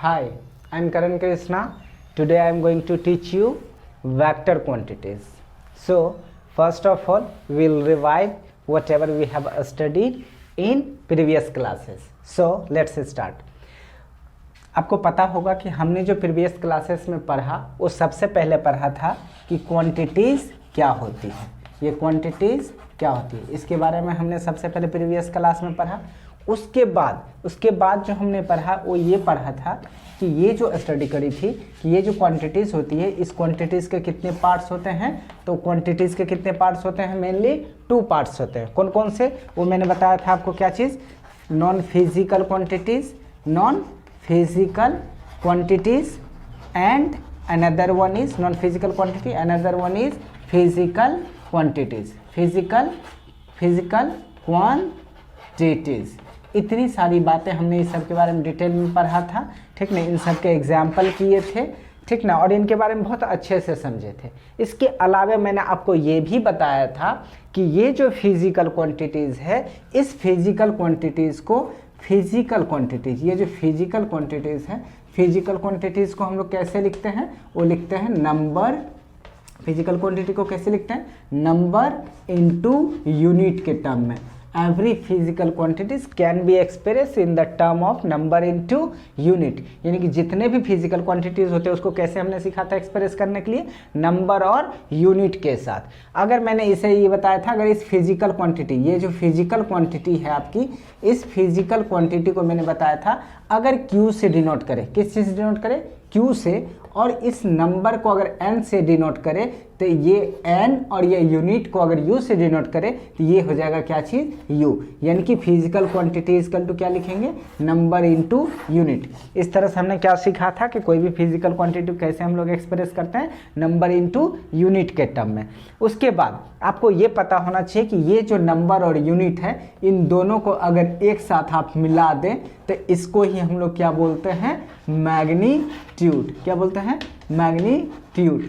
Hi, I am Karan Krishna. Today I am going to teach you vector quantities. So, first of all, we will revise whatever we have studied in previous classes. So, let's start. आपको पता होगा कि हमने जो previous classes में पढ़ा वो सबसे पहले पढ़ा था कि क्वांटिटीज़ क्या होती है। ये क्वांटिटीज़ क्या होती है इसके बारे में हमने सबसे पहले प्रीवियस क्लास में पढ़ा। उसके बाद जो हमने पढ़ा वो ये पढ़ा था कि ये जो स्टडी करी थी कि ये जो क्वांटिटीज़ होती है इस क्वांटिटीज़ के कितने पार्ट्स होते हैं। तो क्वांटिटीज़ के कितने पार्ट्स होते हैं, मेनली 2 पार्ट्स होते हैं। कौन कौन से, वो मैंने बताया था आपको क्या चीज़, non physical quantities, non physical quantities and another one is non physical quantity, another one is physical quantities, physical quantities. इतनी सारी बातें हमने इस सब के बारे में डिटेल में पढ़ा था, ठीक ना। इन सब के एग्जाम्पल किए थे, ठीक ना, और इनके बारे में बहुत अच्छे से समझे थे। इसके अलावा मैंने आपको ये भी बताया था कि ये जो फिजिकल क्वांटिटीज़ है इस फिजिकल क्वांटिटीज़ को फिजिकल क्वांटिटीज़, ये जो फिजिकल क्वांटिटीज़ है फिजिकल क्वांटिटीज़ को हम लोग कैसे लिखते हैं, वो लिखते हैं नंबर। फिजिकल क्वांटिटी को कैसे लिखते हैं, नंबर इनटू यूनिट के टर्म में। Every physical quantities can be express in the term of number into unit. यानी कि जितने भी फिजिकल क्वांटिटीज होते हैं उसको कैसे हमने सीखा था एक्सप्रेस करने के लिए, नंबर और यूनिट के साथ। अगर मैंने इसे ये बताया था, अगर इस फिजिकल क्वांटिटी, ये जो फिजिकल क्वांटिटी है आपकी, इस फिजिकल क्वांटिटी को मैंने बताया था अगर Q से डिनोट करे, किस चीज़ से डिनोट करे, Q से, और इस नंबर को अगर n से डिनोट करे तो ये n, और ये यूनिट को अगर u से डिनोट करे तो ये हो जाएगा क्या चीज़, u। यानी कि फिजिकल क्वांटिटी इक्वल टू क्या लिखेंगे, नंबर इनटू यूनिट। इस तरह से हमने क्या सीखा था कि कोई भी फिजिकल क्वांटिटी कैसे हम लोग एक्सप्रेस करते हैं, नंबर इनटू यूनिट के टर्म में। उसके बाद आपको ये पता होना चाहिए कि ये जो नंबर और यूनिट है इन दोनों को अगर एक साथ आप मिला दें तो इसको ही हम लोग क्या बोलते हैं, मैग्नीट्यूड। क्या बोलते हैं, मैग्नीट्यूड।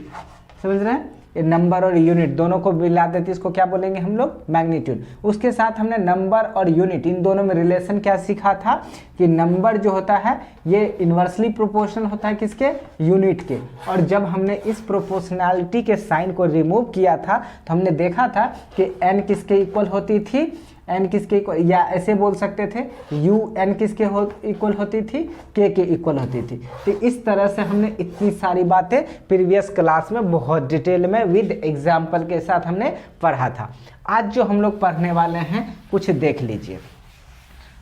समझ रहे हैं, ये नंबर और यूनिट दोनों को मिला देते इसको क्या बोलेंगे हम लोग, मैग्नीट्यूड। उसके साथ हमने नंबर और यूनिट इन दोनों में रिलेशन क्या सीखा था कि नंबर जो होता है ये इन्वर्सली प्रोपोर्शनल होता है किसके, यूनिट के। और जब हमने इस प्रोपोर्शनैलिटी के साइन को रिमूव किया था तो हमने देखा था कि n किसके इक्वल होती थी, n किसके इक्वल, या ऐसे बोल सकते थे u n किसके इक्वल होती थी, k के इक्वल होती थी। तो इस तरह से हमने इतनी सारी बातें प्रीवियस क्लास में बहुत डिटेल में विद एग्जाम्पल के साथ हमने पढ़ा था। आज जो हम लोग पढ़ने वाले हैं कुछ देख लीजिए।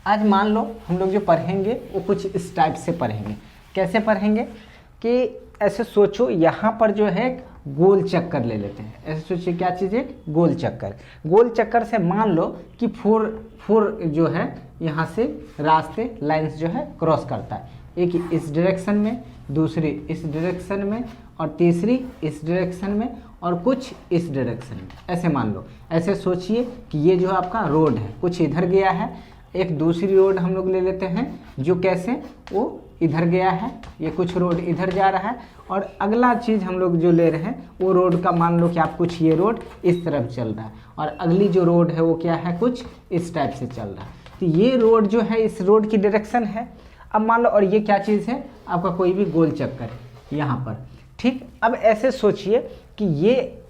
आज मान लो हम लोग जो पढ़ेंगे वो कुछ इस टाइप से पढ़ेंगे। कैसे पढ़ेंगे कि ऐसे सोचो, यहाँ पर जो है गोल चक्कर ले लेते हैं। ऐसे सोचिए क्या चीज़ है, गोल चक्कर। गोल चक्कर से मान लो कि फोर जो है यहाँ से रास्ते लाइंस जो है क्रॉस करता है। एक इस डायरेक्शन में, दूसरी इस डायरेक्शन में, और तीसरी इस डायरेक्शन में, और कुछ इस डायरेक्शन में। ऐसे मान लो, ऐसे सोचिए कि ये जो आपका रोड है कुछ इधर गया है, एक दूसरी रोड हम लोग ले लेते हैं जो कैसे, वो इधर गया है, ये कुछ रोड इधर जा रहा है, और अगला चीज़ हम लोग जो ले रहे हैं वो रोड का मान लो कि आप कुछ ये रोड इस तरफ चल रहा है, और अगली जो रोड है वो क्या है, कुछ इस टाइप से चल रहा है। तो ये रोड जो है इस रोड की डायरेक्शन है। अब मान लो, और ये क्या चीज़ है, आपका कोई भी गोल चक्कर है यहाँ पर, ठीक। अब ऐसे सोचिए कि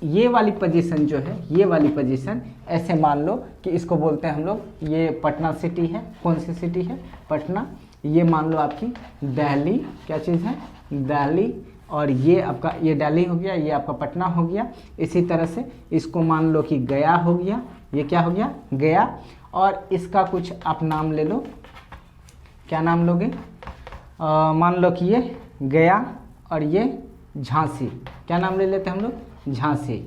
ये वाली पोजीशन जो है, ये वाली पोजीशन, ऐसे मान लो कि इसको बोलते हैं हम लोग, ये पटना सिटी है। कौन सी सिटी है, पटना। ये मान लो आपकी दिल्ली, क्या चीज़ है, दिल्ली। और ये आपका, ये दिल्ली हो गया, ये आपका पटना हो गया। इसी तरह से इसको मान लो कि गया हो गया, ये क्या हो गया, गया। और इसका कुछ आप नाम ले लो, क्या नाम लोगे, मान लो कि ये गया, और ये झांसी। क्या नाम ले लेते हैं हम लोग, झांसी,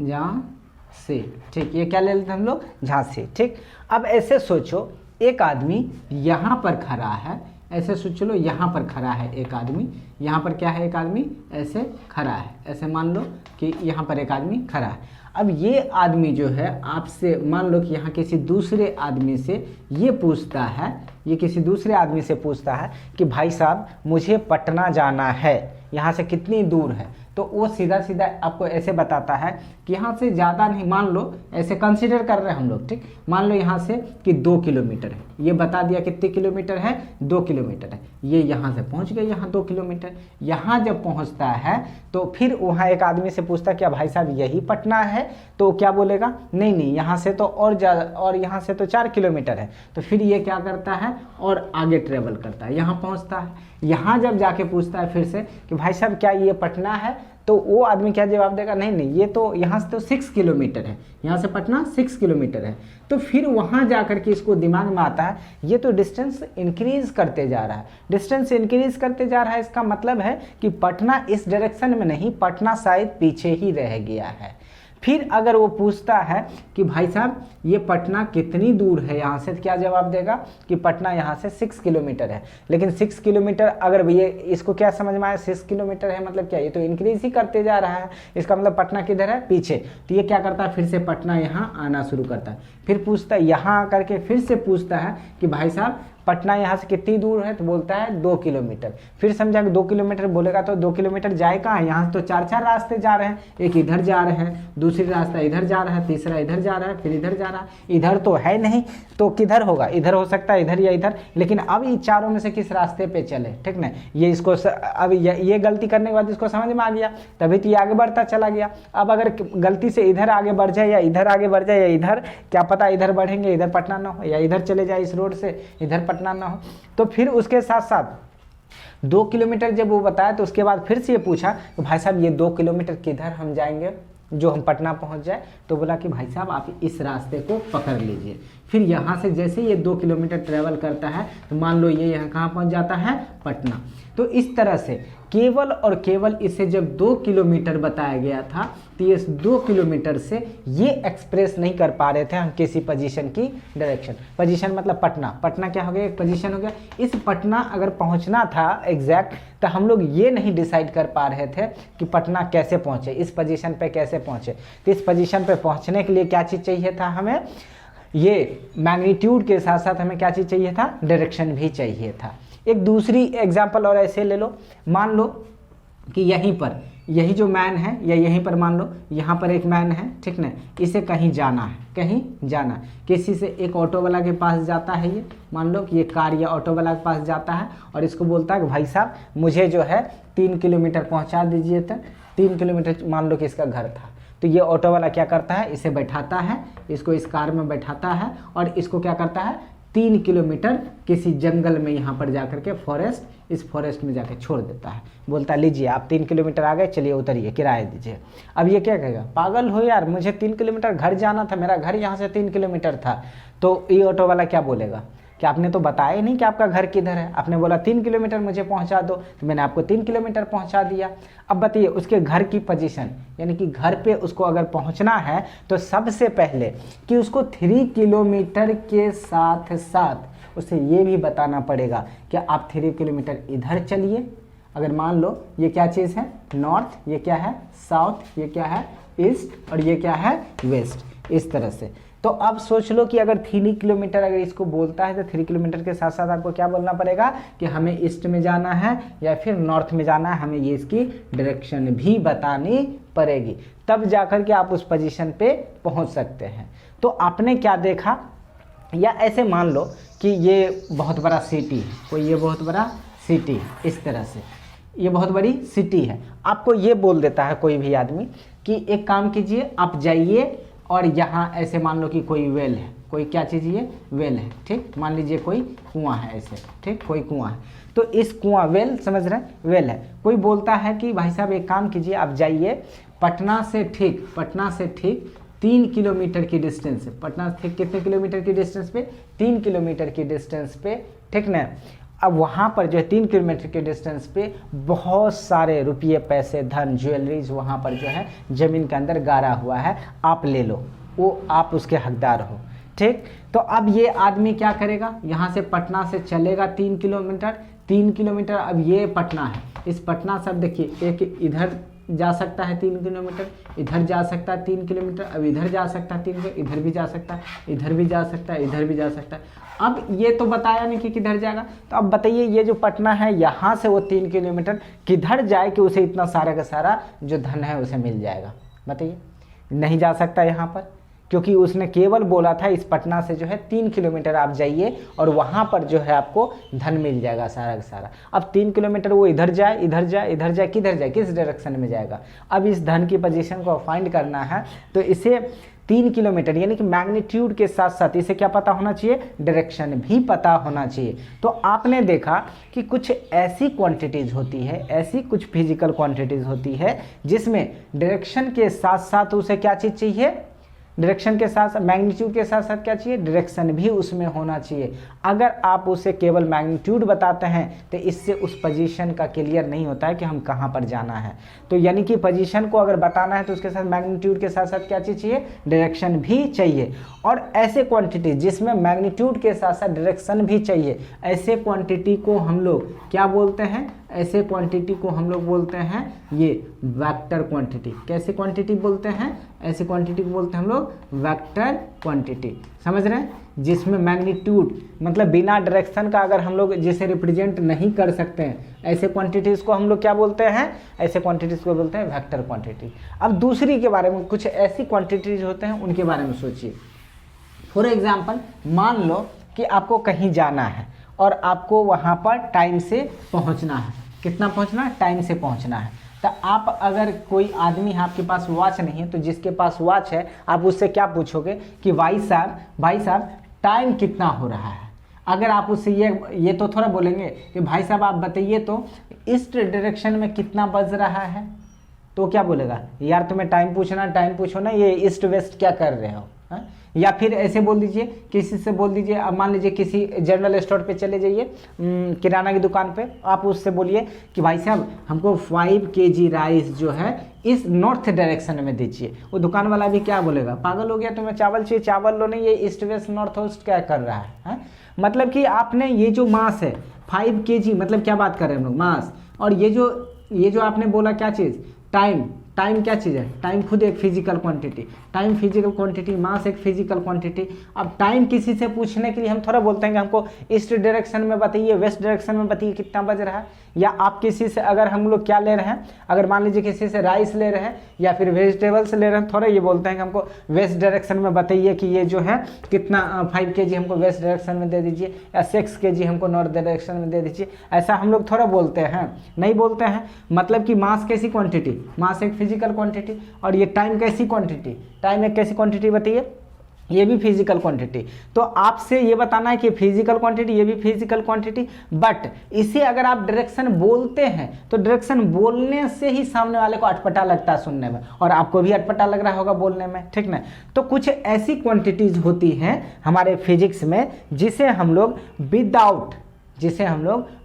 झांसी, ठीक। ये क्या ले लेते हैं हम लोग, झांसी, ठीक। अब ऐसे सोचो एक आदमी यहाँ पर खड़ा है, ऐसे सोच लो यहाँ पर खड़ा है एक आदमी, यहाँ पर क्या है, एक आदमी ऐसे खड़ा है। ऐसे मान लो कि यहाँ पर एक आदमी खड़ा है। अब ये आदमी जो है आपसे, मान लो कि यहाँ किसी दूसरे आदमी से ये पूछता है, ये किसी दूसरे आदमी से पूछता है कि भाई साहब मुझे पटना जाना है, यहाँ से कितनी दूर है, तो वो सीधा सीधा आपको ऐसे बताता है कि यहाँ से ज़्यादा नहीं, मान लो ऐसे कंसीडर कर रहे हैं हम लोग, ठीक, मान लो यहाँ से कि 2 किलोमीटर है, ये बता दिया कितने किलोमीटर है, 2 किलोमीटर है, ये यहाँ से पहुँच गए यहाँ 2 किलोमीटर। यहाँ जब पहुँचता है तो फिर वहाँ एक आदमी से पूछता क्या भाई साहब यही पटना है, तो क्या बोलेगा नहीं नहीं यहाँ से तो और ज़्यादा, और यहाँ से तो 4 किलोमीटर है। तो फिर ये क्या करता है और आगे ट्रेवल करता है, यहाँ पहुँचता है। यहाँ जब जाके पूछता है फिर से कि भाई साहब क्या ये पटना है, तो वो आदमी क्या जवाब देगा, नहीं नहीं ये तो यहाँ से तो 6 किलोमीटर है, यहाँ से पटना 6 किलोमीटर है। तो फिर वहाँ जाकर के इसको दिमाग में आता है ये तो डिस्टेंस इंक्रीज करते जा रहा है, डिस्टेंस इंक्रीज करते जा रहा है, इसका मतलब है कि पटना इस डायरेक्शन में नहीं, पटना शायद पीछे ही रह गया है। फिर अगर वो पूछता है कि भाई साहब ये पटना कितनी दूर है यहाँ से, तो क्या जवाब देगा कि पटना यहाँ से 6 किलोमीटर है। लेकिन 6 किलोमीटर अगर ये इसको क्या समझ में आया, 6 किलोमीटर है मतलब क्या, ये तो इंक्रीज ही करते जा रहा है, इसका मतलब पटना किधर है, पीछे। तो ये क्या करता है, फिर से पटना यहाँ आना शुरू करता है। फिर पूछता है, यहाँ आकर के फिर से पूछता है कि भाई साहब पटना यहाँ से कितनी दूर है, तो बोलता है 2 किलोमीटर। फिर समझा कि 2 किलोमीटर बोलेगा तो 2 किलोमीटर जाए कहाँ, यहाँ से तो 4 रास्ते जा रहे हैं, एक इधर जा रहे हैं, दूसरी रास्ता इधर जा रहा है, तीसरा इधर जा रहा है, फिर इधर जा रहा है, इधर तो है नहीं, तो किधर होगा, इधर हो सकता है, इधर या इधर। लेकिन अब ये चारों में से किस रास्ते पे चले, ठीक ना, ये इसको अब ये गलती करने के बाद इसको समझ में आ गया, तभी तो ये आगे बढ़ता चला गया। अब अगर गलती से इधर आगे बढ़ जाए या इधर आगे बढ़ जाए या इधर, क्या पता इधर बढ़ेंगे इधर पटना ना हो, या इधर चले जाए इस रोड से इधर पटना ना हो। तो फिर उसके साथ साथ 2 किलोमीटर जब वो बताया तो उसके बाद फिर से ये पूछा तो भाई साहब ये 2 किलोमीटर किधर हम जाएंगे जो हम पटना पहुंच जाए, तो बोला कि भाई साहब आप इस रास्ते को पकड़ लीजिए। फिर यहाँ से जैसे ये 2 किलोमीटर ट्रेवल करता है तो मान लो ये यहाँ कहाँ पहुँच जाता है, पटना। तो इस तरह से केवल और केवल इसे जब 2 किलोमीटर बताया गया था तो ये 2 किलोमीटर से ये एक्सप्रेस नहीं कर पा रहे थे हम किसी पोजीशन की डायरेक्शन। पोजीशन मतलब पटना, पटना क्या हो गया, एक पोजीशन हो गया। इस पटना अगर पहुंचना था एग्जैक्ट, तो हम लोग ये नहीं डिसाइड कर पा रहे थे कि पटना कैसे पहुंचे, इस पोजीशन पे कैसे पहुंचे। तो इस पोजीशन पे पहुंचने के लिए क्या चीज़ चाहिए था हमें, ये मैग्नीट्यूड के साथ साथ हमें क्या चीज़ चाहिए था, डायरेक्शन भी चाहिए था। एक दूसरी एग्जांपल और ऐसे ले लो, मान लो कि यहीं पर यही जो मैन है या यहीं पर मान लो यहाँ पर एक मैन है, ठीक ना, इसे कहीं जाना है, कहीं जाना है, किसी से एक ऑटो वाला के पास जाता है, ये मान लो कि ये कार या ऑटो वाला के पास जाता है और इसको बोलता है कि भाई साहब मुझे जो है 3 किलोमीटर पहुँचा दीजिए। तो 3 किलोमीटर मान लो कि इसका घर था, तो ये ऑटो वाला क्या करता है, इसे बैठाता है, इसको इस कार में बैठाता है और इसको क्या करता है 3 किलोमीटर किसी जंगल में यहाँ पर जाकर के फॉरेस्ट, इस फॉरेस्ट में जाकर छोड़ देता है। बोलता है लीजिए आप 3 किलोमीटर आ गए, चलिए उतरिए, किराया दीजिए। अब ये क्या कहेगा, पागल हो यार, मुझे 3 किलोमीटर घर जाना था, मेरा घर यहाँ से 3 किलोमीटर था। तो ये ऑटो वाला क्या बोलेगा कि आपने तो बताया ही नहीं कि आपका घर किधर है, आपने बोला 3 किलोमीटर मुझे पहुंचा दो, तो मैंने आपको 3 किलोमीटर पहुंचा दिया। अब बताइए उसके घर की पोजीशन, यानी कि घर पे उसको अगर पहुंचना है तो सबसे पहले कि उसको 3 किलोमीटर के साथ साथ उसे ये भी बताना पड़ेगा कि आप 3 किलोमीटर इधर चलिए। अगर मान लो ये क्या चीज़ है, नॉर्थ, ये क्या है साउथ, ये क्या है ईस्ट और ये क्या है वेस्ट, इस तरह से। तो अब सोच लो कि अगर 3 किलोमीटर अगर इसको बोलता है तो 3 किलोमीटर के साथ साथ आपको क्या बोलना पड़ेगा कि हमें ईस्ट में जाना है या फिर नॉर्थ में जाना है, हमें ये इसकी डायरेक्शन भी बतानी पड़ेगी, तब जाकर के आप उस पोजीशन पे पहुंच सकते हैं। तो आपने क्या देखा, या ऐसे मान लो कि ये बहुत बड़ा सिटी है, कोई ये बहुत बड़ा सिटी है, इस तरह से ये बहुत बड़ी सिटी है। आपको ये बोल देता है कोई भी आदमी कि एक काम कीजिए आप जाइए और यहाँ ऐसे मान लो कि कोई वेल है, कोई क्या चीज़ ये वेल है, ठीक, मान लीजिए कोई कुआं है ऐसे, ठीक, कोई कुआं है, तो इस कुआं वेल समझ रहे हैं, वेल है। कोई बोलता है कि भाई साहब एक काम कीजिए आप जाइए पटना से ठीक 3 किलोमीटर की डिस्टेंस है, पटना से ठीक कितने किलोमीटर की डिस्टेंस पे, 3 किलोमीटर की डिस्टेंस पे, ठीक ना। अब वहाँ पर जो है 3 किलोमीटर के डिस्टेंस पे बहुत सारे रुपये पैसे धन ज्वेलरीज वहाँ पर जो है ज़मीन के अंदर गाड़ा हुआ है, आप ले लो, वो आप उसके हकदार हो, ठीक। तो अब ये आदमी क्या करेगा, यहाँ से पटना से चलेगा 3 किलोमीटर। अब ये पटना है, इस पटना से अब देखिए एक इधर जा सकता है 3 किलोमीटर, इधर जा सकता है 3 किलोमीटर, अब इधर जा सकता है 3 किलोमीटर, इधर भी जा सकता है, इधर भी जा सकता है, इधर भी जा सकता है। अब ये तो बताया नहीं कि किधर जाएगा, तो अब बताइए ये जो पटना है यहाँ से वो 3 किलोमीटर किधर जाए कि उसे इतना सारा का सारा जो धन है उसे मिल जाएगा? बताइए, नहीं जा सकता यहाँ पर, क्योंकि उसने केवल बोला था इस पटना से जो है 3 किलोमीटर आप जाइए और वहाँ पर जो है आपको धन मिल जाएगा सारा का सारा। अब 3 किलोमीटर वो इधर जाए, इधर जाए, इधर जाए, किधर जाए, किस डायरेक्शन में जाएगा? अब इस धन की पोजीशन को फाइंड करना है, तो इसे 3 किलोमीटर यानी कि मैग्नीट्यूड के साथ साथ इसे क्या पता होना चाहिए? डायरेक्शन भी पता होना चाहिए। तो आपने देखा कि कुछ ऐसी क्वांटिटीज़ होती है, ऐसी कुछ फिजिकल क्वांटिटीज़ होती है जिसमें डायरेक्शन के साथ साथ उसे क्या चीज़ चाहिए? डायरेक्शन के साथ साथ मैग्नीट्यूड के साथ साथ क्या चाहिए? डायरेक्शन भी उसमें होना चाहिए। अगर आप उसे केवल मैग्नीट्यूड बताते हैं तो इससे उस पोजीशन का क्लियर नहीं होता है कि हम कहाँ पर जाना है। तो यानी कि पोजीशन को अगर बताना है तो उसके साथ मैग्नीट्यूड के साथ साथ क्या चीज़ चाहिए? डायरेक्शन भी चाहिए। और ऐसे क्वांटिटी जिसमें मैग्नीट्यूड के साथ साथ डायरेक्शन भी चाहिए, ऐसे क्वांटिटी को हम लोग क्या बोलते हैं? ऐसे क्वांटिटी को हम लोग बोलते हैं ये वेक्टर क्वांटिटी। कैसे क्वांटिटी बोलते हैं? ऐसी क्वांटिटी को बोलते हैं हम लोग वेक्टर क्वांटिटी। समझ रहे हैं? जिसमें मैग्नीट्यूड मतलब बिना डायरेक्शन का अगर हम लोग जिसे रिप्रेजेंट नहीं कर सकते हैं, ऐसे क्वांटिटीज़ को हम लोग क्या बोलते हैं? ऐसे क्वांटिटीज़ को बोलते हैं वेक्टर क्वांटिटी। अब दूसरी के बारे में, कुछ ऐसी क्वांटिटीज़ होते हैं उनके बारे में सोचिए। फॉर एग्जाम्पल, मान लो कि आपको कहीं जाना है और आपको वहाँ पर टाइम से पहुँचना है। कितना पहुँचना है? टाइम से पहुँचना है। तो आप अगर कोई आदमी है, आपके पास वॉच नहीं है, तो जिसके पास वॉच है आप उससे क्या पूछोगे कि भाई साहब टाइम कितना हो रहा है? अगर आप उससे ये तो थोड़ा बोलेंगे कि भाई साहब आप बताइए तो ईस्ट डायरेक्शन में कितना बज रहा है, तो क्या बोलेगा? यार तुम्हें टाइम पूछो ना, ये ईस्ट वेस्ट क्या कर रहे हो? हा? या फिर ऐसे बोल दीजिए, किसी से बोल दीजिए, अब मान लीजिए किसी जनरल स्टोर पे चले जाइए, किराना की दुकान पे, आप उससे बोलिए कि भाई साहब हमको 5 kg राइस जो है इस नॉर्थ डायरेक्शन में दीजिए। वो दुकान वाला भी क्या बोलेगा? पागल हो गया, तुम्हें चावल चाहिए, चावल लो नहीं, ये ईस्ट वेस्ट नॉर्थ वेस्ट क्या कर रहा है? मतलब कि आपने ये जो मास है 5 kg, मतलब क्या बात कर रहे हैं हम लोग? मास। और ये जो आपने बोला क्या चीज़? टाइम क्या चीज़ है? टाइम खुद एक physical quantity, time physical quantity, mass एक फिजिकल क्वांटिटी। अब टाइम किसी से पूछने के लिए हम थोड़ा बोलते हैं कि हमको ईस्ट डायरेक्शन में बताइए, वेस्ट डायरेक्शन में बताइए कितना बज रहा है। या आप किसी से अगर हम लोग क्या ले रहे हैं, अगर मान लीजिए किसी से राइस ले रहे हैं या फिर वेजिटेबल्स ले रहे हैं, थोड़ा ये बोलते हैं कि हमको वेस्ट डायरेक्शन में बताइए कि ये जो है कितना 5 kg हमको वेस्ट डायरेक्शन में दे दीजिए, या 6 kg हमको नॉर्थ डायरेक्शन में दे दीजिए। ऐसा हम लोग थोड़ा बोलते हैं, नहीं बोलते हैं। मतलब कि मास कैसी क्वांटिटी? मास एक फिजिकल क्वांटिटी। और ये टाइम कैसी क्वांटिटी? टाइम एक कैसी क्वांटिटी बताइए? ये भी फिजिकल क्वांटिटी। तो आपसे ये बताना है कि फिजिकल क्वांटिटी, ये भी फिजिकल क्वांटिटी, बट इसे अगर आप डायरेक्शन बोलते हैं तो डायरेक्शन बोलने से ही सामने वाले को अटपटा लगता है सुनने में, और आपको भी अटपटा लग रहा होगा बोलने में, ठीक ना? तो कुछ ऐसी क्वांटिटीज होती हैं हमारे फिजिक्स में जिसे हम लोग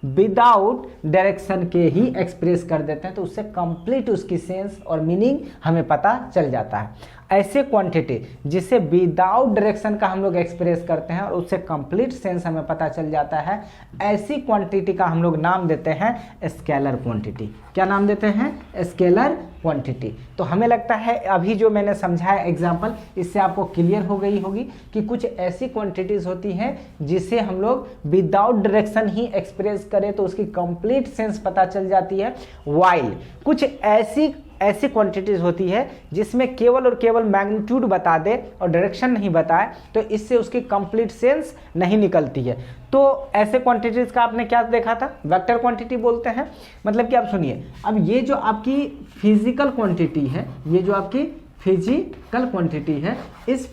विदाउट डायरेक्शन के ही एक्सप्रेस कर देते हैं, तो उससे कंप्लीट उसकी सेंस और मीनिंग हमें पता चल जाता है। ऐसे क्वांटिटी जिसे विदाउट डायरेक्शन का हम लोग एक्सप्रेस करते हैं और उससे कंप्लीट सेंस हमें पता चल जाता है, ऐसी क्वांटिटी का हम लोग नाम देते हैं स्केलर क्वांटिटी। क्या नाम देते हैं? Scalar quantity. तो हमें लगता है अभी जो मैंने समझाया एग्जाम्पल, इससे आपको क्लियर हो गई होगी कि कुछ ऐसी क्वांटिटीज होती हैं जिसे हम लोग विदाउट डायरेक्शन ही एक्सप्रेस करें तो उसकी कंप्लीट सेंस पता चल जाती है। वाइल कुछ ऐसी क्वांटिटीज होती है जिसमें केवल और केवल मैग्नीट्यूड बता दे और डायरेक्शन नहीं बताए, तो इससे उसकी कंप्लीट सेंस नहीं निकलती है। तो ऐसे क्वांटिटीज का आपने क्या देखा था? वेक्टर क्वांटिटी बोलते हैं। मतलब कि आप सुनिए, अब ये जो आपकी फिजिकल क्वांटिटी है, ये जो आपकी फिजिकल क्वांटिटी है, इस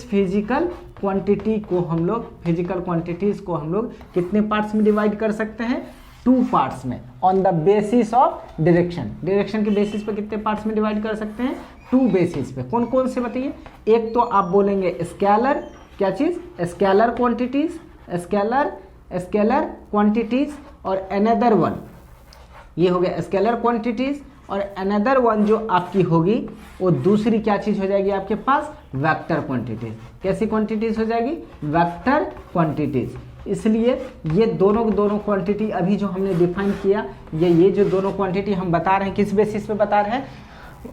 फिजिकल क्वांटिटी को हम लोग फिजिकल क्वांटिटीज को हम लोग कितने पार्ट्स में डिवाइड कर सकते हैं? 2 पार्ट्स में, on the basis of direction के बेसिस पे कितने पार्ट्स में डिवाइड कर सकते हैं? 2 बेसिस पे। कौन कौन से बताइए? एक तो आप बोलेंगे स्केलर, क्या चीज? स्केलर क्वांटिटीज, और अनदर वन, ये हो गया स्केलर क्वांटिटीज, और अनदर वन जो आपकी होगी वो दूसरी क्या चीज हो जाएगी आपके पास? Vector quantities. कैसी क्वांटिटीज हो जाएगी? Vector quantities. इसलिए ये दोनों क्वांटिटी अभी जो हमने डिफाइन किया, ये जो दोनों क्वांटिटी हम बता रहे हैं किस बेसिस पे बता रहे हैं,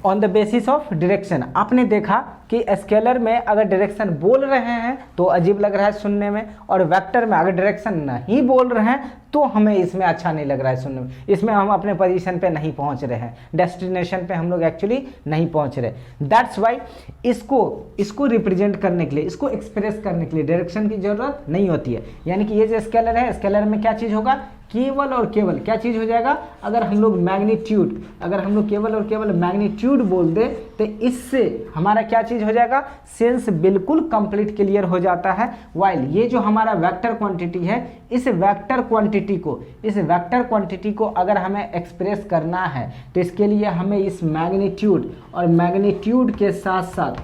on the basis of direction. आपने देखा कि स्केलर में अगर डायरेक्शन बोल रहे हैं तो अजीब लग रहा है सुनने में, और वेक्टर में अगर डायरेक्शन नहीं बोल रहे हैं तो हमें इसमें अच्छा नहीं लग रहा है सुनने में। इसमें हम अपने पोजीशन पे नहीं पहुंच रहे हैं, डेस्टिनेशन पे हम लोग एक्चुअली नहीं पहुंच रहे। दैट्स वाई इसको रिप्रेजेंट करने के लिए, इसको एक्सप्रेस करने के लिए डायरेक्शन की जरूरत नहीं होती है। यानी कि ये जो स्केलर है, स्केलर में क्या चीज़ होगा, केवल और केवल क्या चीज़ हो जाएगा, अगर हम लोग केवल और केवल मैग्नीट्यूड बोल दे तो इससे हमारा क्या चीज़ हो जाएगा, सेंस बिल्कुल कंप्लीट क्लियर हो जाता है। वाइल ये जो हमारा वेक्टर क्वांटिटी है, इस वेक्टर क्वांटिटी को अगर हमें एक्सप्रेस करना है तो इसके लिए हमें इस मैग्नीट्यूड और मैग्नीट्यूड के साथ साथ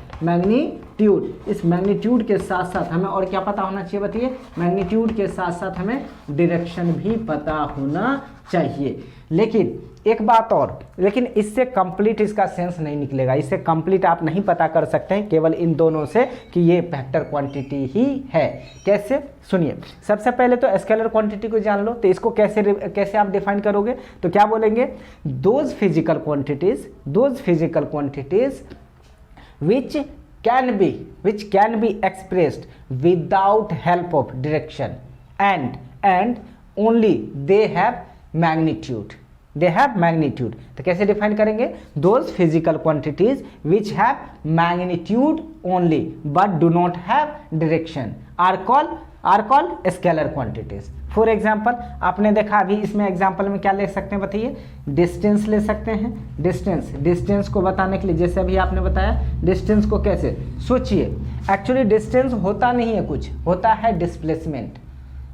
इस मैग्नीट्यूड के साथ साथ हमें और क्या पता होना चाहिए बताइए, मैग्नीट्यूड के साथ साथ हमें डायरेक्शन भी पता होना चाहिए। लेकिन एक बात और, लेकिन इससे कंप्लीट इसका सेंस नहीं निकलेगा, इससे कंप्लीट आप नहीं पता कर सकते हैं केवल इन दोनों से कि ये वेक्टर क्वांटिटी ही है। कैसे, सुनिए। सबसे पहले तो स्केलर क्वांटिटी को जान लो, तो इसको कैसे आप डिफाइन करोगे, तो क्या बोलेंगे, those physical quantities which can be expressed without help of direction and only they have magnitude। तो कैसे डिफाइन करेंगे, those physical quantities which have magnitude only but do not have direction are called scalar quantities। For example आपने देखा अभी इसमें example में क्या ले सकते हैं बताइए, डिस्टेंस ले सकते हैं। डिस्टेंस को बताने के लिए जैसे अभी आपने बताया, डिस्टेंस को कैसे सोचिए, एक्चुअली डिस्टेंस होता नहीं है कुछ, होता है डिस्प्लेसमेंट।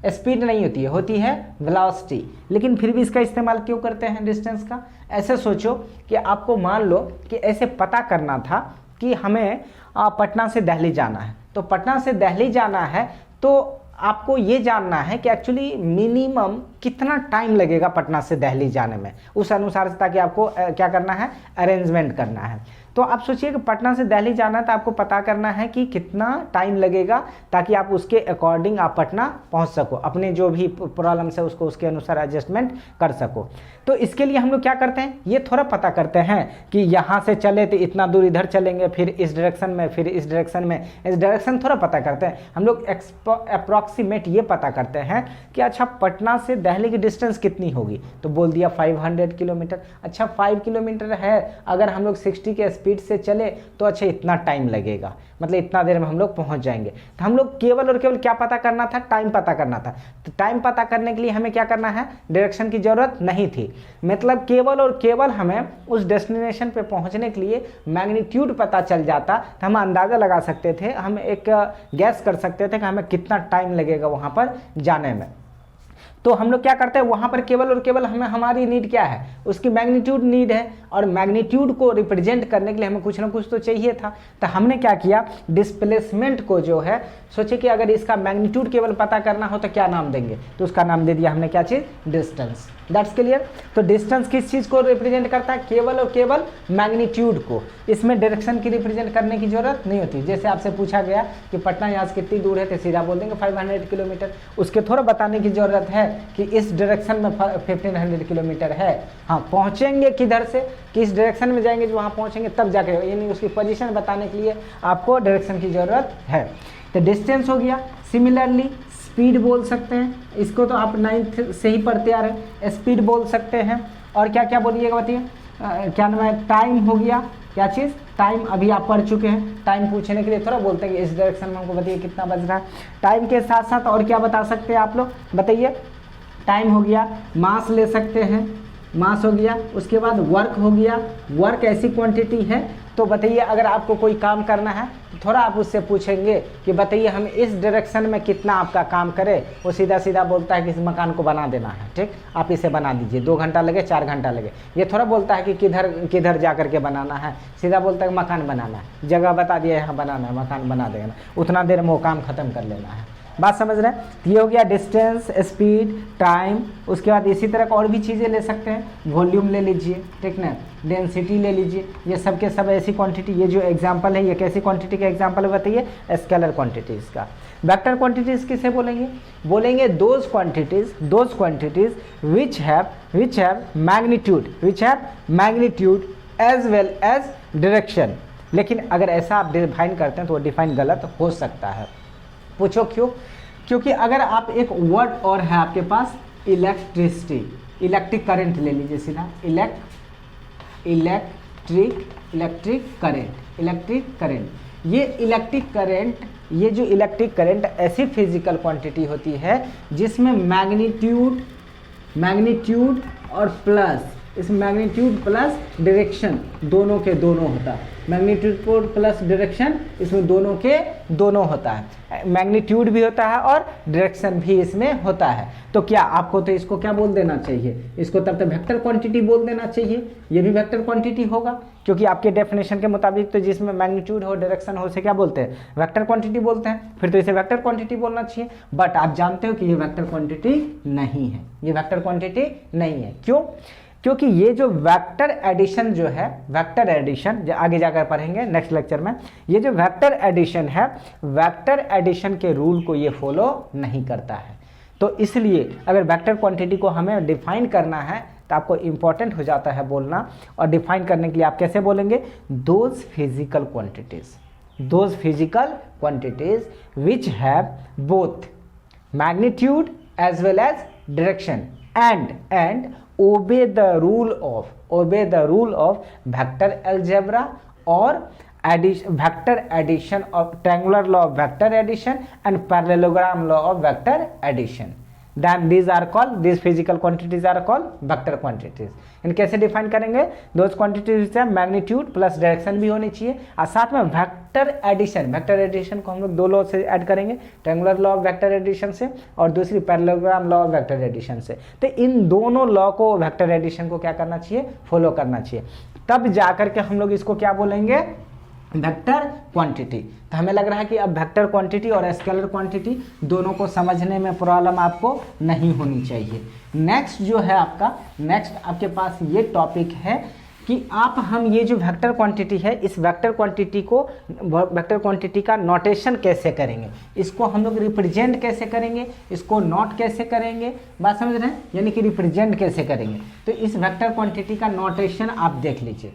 स्पीड नहीं होती है वेलोसिटी। लेकिन फिर भी इसका इस्तेमाल क्यों करते हैं डिस्टेंस का, ऐसे सोचो कि आपको मान लो कि ऐसे पता करना था कि हमें पटना से दिल्ली जाना है, तो पटना से दिल्ली जाना है तो आपको ये जानना है कि एक्चुअली मिनिमम कितना टाइम लगेगा पटना से दिल्ली जाने में, उस अनुसार से ताकि आपको क्या करना है, अरेंजमेंट करना है। तो आप सोचिए कि पटना से दिल्ली जाना है तो आपको पता करना है कि कितना टाइम लगेगा ताकि आप उसके अकॉर्डिंग आप पटना पहुंच सको, अपने जो भी प्रॉब्लम्स है उसको उसके अनुसार एडजस्टमेंट कर सको। तो इसके लिए हम लोग क्या करते हैं, ये थोड़ा पता करते हैं कि यहाँ से चले तो इतना दूर इधर चलेंगे, फिर इस डायरेक्शन में, फिर इस डायरेक्शन में, इस डायरेक्शन थोड़ा पता करते हैं हम लोग। अप्रॉक्सीमेट ये पता करते हैं कि अच्छा पटना से दिल्ली की डिस्टेंस कितनी होगी, तो बोल दिया 500 किलोमीटर। अच्छा 5 किलोमीटर है, अगर हम लोग 60 के स्पीड से चले तो अच्छा इतना टाइम लगेगा, मतलब इतना देर में हम लोग पहुंच जाएंगे। तो हम लोग केवल और केवल क्या पता करना था, टाइम पता करना था। तो टाइम पता करने के लिए हमें क्या करना है, डायरेक्शन की जरूरत नहीं थी। मतलब केवल और केवल हमें उस डेस्टिनेशन पे पहुंचने के लिए मैग्नीट्यूड पता चल जाता तो हम अंदाज़ा लगा सकते थे, हम एक गैस कर सकते थे कि हमें कितना टाइम लगेगा वहाँ पर जाने में। तो हम लोग क्या करते हैं, वहाँ पर केवल और केवल हमें हमारी नीड क्या है, उसकी मैग्नीट्यूड नीड है, और मैग्नीट्यूड को रिप्रेजेंट करने के लिए हमें कुछ ना कुछ तो चाहिए था। तो हमने क्या किया, डिस्प्लेसमेंट को जो है, सोचे कि अगर इसका मैग्नीट्यूड केवल पता करना हो तो क्या नाम देंगे, तो उसका नाम दे दिया हमने क्या चीज़, डिस्टेंस। That's clear. तो डिस्टेंस किस चीज़ को रिप्रेजेंट करता है, केवल और केवल मैग्नीट्यूड को। इसमें डायरेक्शन की रिप्रेजेंट करने की जरूरत नहीं होती। जैसे आपसे पूछा गया कि पटना यहाँ से कितनी दूर है, तो सीधा बोल देंगे 500 किलोमीटर। उसके थोड़ा बताने की जरूरत है कि इस डायरेक्शन में 1500 किलोमीटर है। हाँ, पहुँचेंगे किधर से, किस डायरेक्शन में जाएंगे, जो वहाँ पहुँचेंगे तब जाके, यानी उसकी पोजीशन बताने के लिए आपको डायरेक्शन की ज़रूरत है। तो डिस्टेंस हो गया। सिमिलरली स्पीड बोल सकते हैं, इसको तो आप 9th से ही पढ़ते आ रहे हैं, स्पीड बोल सकते हैं। और क्या क्या बोलिएगा बताइए, क्या नाम है, टाइम हो गया, क्या चीज़, टाइम अभी आप पढ़ चुके हैं। टाइम पूछने के लिए थोड़ा बोलते हैं कि इस डायरेक्शन में हमको बताइए कितना बज रहा है। टाइम के साथ साथ और क्या बता सकते हैं आप लोग, बताइए। टाइम हो गया, मास ले सकते हैं, मास हो गया। उसके बाद वर्क हो गया, वर्क ऐसी क्वांटिटी है, तो बताइए अगर आपको कोई काम करना है तो थोड़ा आप उससे पूछेंगे कि बताइए हम इस डायरेक्शन में कितना आपका काम करें, वो सीधा सीधा बोलता है कि इस मकान को बना देना है, ठीक, आप इसे बना दीजिए, 2 घंटा लगे 4 घंटा लगे। ये थोड़ा बोलता है कि किधर किधर जा करके बनाना है, सीधा बोलता है मकान बनाना है, जगह बता दिया यहाँ बनाना है, मकान बना देना, उतना देर में वो काम ख़त्म कर लेना है। बात समझ रहे हैं? तो ये हो गया डिस्टेंस, स्पीड, टाइम। उसके बाद इसी तरह का और भी चीज़ें ले सकते हैं, वॉल्यूम ले लीजिए, ठीक ना, डेंसिटी ले लीजिए, ये सब के सब ऐसी क्वांटिटी। ये जो एग्जांपल है ये कैसी क्वांटिटी का एग्जांपल है बताइए? स्केलर क्वांटिटीज़ का। वेक्टर क्वांटिटीज़ किसे बोलेंगे? बोलेंगे those quantities which have magnitude as well as direction. लेकिन अगर ऐसा आप डिफाइन करते हैं तो वो डिफाइन गलत हो सकता है। पूछो क्यों? क्योंकि अगर आप एक वर्ड और है आपके पास इलेक्ट्रिसिटी, इलेक्ट्रिक करंट ले लीजिए सीधा, इलेक्ट्रिक करंट। ये जो इलेक्ट्रिक करंट ऐसी फिजिकल क्वांटिटी होती है जिसमें मैग्नीट्यूड और प्लस, इस मैग्नीट्यूड प्लस डायरेक्शन दोनों के दोनों होता है। मैग्नीट्यूड प्लस डायरेक्शन इसमें दोनों के दोनों होता है, मैग्नीट्यूड भी होता है और डायरेक्शन भी इसमें होता है। तो क्या आपको तो इसको क्या बोल देना चाहिए? इसको तब तक वेक्टर क्वांटिटी बोल देना चाहिए, ये भी वेक्टर क्वांटिटी होगा, क्योंकि आपके डेफिनेशन के मुताबिक तो जिसमें मैग्नीट्यूड हो डायरेक्शन हो उसे क्या बोलते हैं? वेक्टर क्वांटिटी बोलते हैं। फिर तो इसे वेक्टर क्वांटिटी बोलना चाहिए। बट आप जानते हो कि ये वेक्टर क्वांटिटी नहीं है, ये वेक्टर क्वांटिटी नहीं है। क्यों? क्योंकि ये जो वेक्टर एडिशन जो है, वेक्टर एडिशन जो आगे जाकर पढ़ेंगे नेक्स्ट लेक्चर में, ये जो वेक्टर एडिशन है, वेक्टर एडिशन के रूल को ये फॉलो नहीं करता है। तो इसलिए अगर वेक्टर क्वांटिटी को हमें डिफाइन करना है तो आपको इंपॉर्टेंट हो जाता है बोलना। और डिफाइन करने के लिए आप कैसे बोलेंगे? Those physical quantities which have both magnitude as well as direction and obey the rule of vector algebra or vector addition of triangular law of vector addition and parallelogram law of vector addition. Then these physical quantities are called vector quantities. इन कैसे define करेंगे? Those quantities से magnitude plus direction भी होनी चाहिए और साथ में vector addition को हम लोग दो लॉ से ऐड करेंगे, triangular law of vector addition से और दूसरी parallelogram law of vector addition से। तो इन दोनों लॉ को, वेक्टर एडिशन को क्या करना चाहिए? फॉलो करना चाहिए। तब जाकर के हम लोग इसको क्या बोलेंगे? Vector quantity. तो हमें लग रहा है कि अब वेक्टर क्वांटिटी और स्केलर क्वांटिटी दोनों को समझने में प्रॉब्लम आपको नहीं होनी चाहिए। नेक्स्ट जो है आपके पास ये टॉपिक है कि हम ये जो वेक्टर क्वांटिटी है, इस वेक्टर क्वांटिटी का नोटेशन कैसे करेंगे, इसको हम लोग रिप्रेजेंट कैसे करेंगे, इसको नोट कैसे करेंगे, बात समझ रहे हैं? यानी कि रिप्रेजेंट कैसे करेंगे। तो इस वेक्टर क्वांटिटी का नोटेशन आप देख लीजिए।